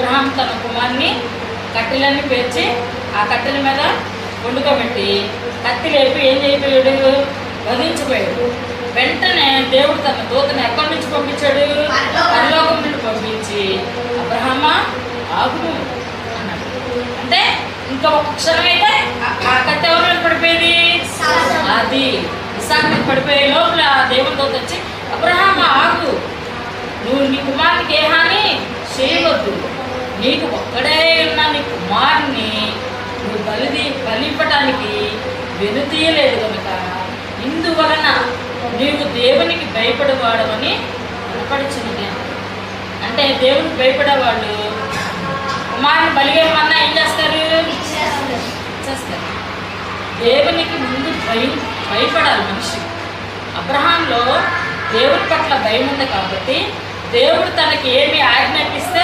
Abraham తన కుమార్ని కట్టెలన్నీ పేర్చి ఆ కట్టెల మీద వండుకోబెట్టి కత్తి లేపి ఏం చేయపోయాడు, వధించిపోయాడు. వెంటనే దేవుడు తన దూతను ఎక్కడి నుంచి పంపించాడు, పరలోకం నుండి పంపించి అబ్రహామా ఆగును అన్నాడు. అంటే ఇంకా ఒక క్షణం అయితే ఆ కత్తి ఎవరు మీద పడిపోయేది, అది ఇస్సాకు మీద పడిపోయే లోపల దేవుని దూత వచ్చి అబ్రహామా ఆగు, నువ్వు నీ కుమారునికి ఏ హాని చేయవద్దు, నీకు ఒక్కడే ఉన్న నీ కుమారుని నువ్వు బలిపటానికి వెనుతీయలేదు కనుక ఇందువలన నీవు దేవునికి భయపడేవాడవని కనపడుచున్నది. అంటే దేవునికి భయపడేవాళ్ళు కుమారుని బలిగేమన్నా ఏం చేస్తారు, చేస్తారు. దేవునికి ముందు భయపడాలి మనిషి. అబ్రహాంలో దేవుడి పట్ల భయం ఉంది కాబట్టి దేవుడు తనకి ఏమి ఆజ్ఞాపిస్తే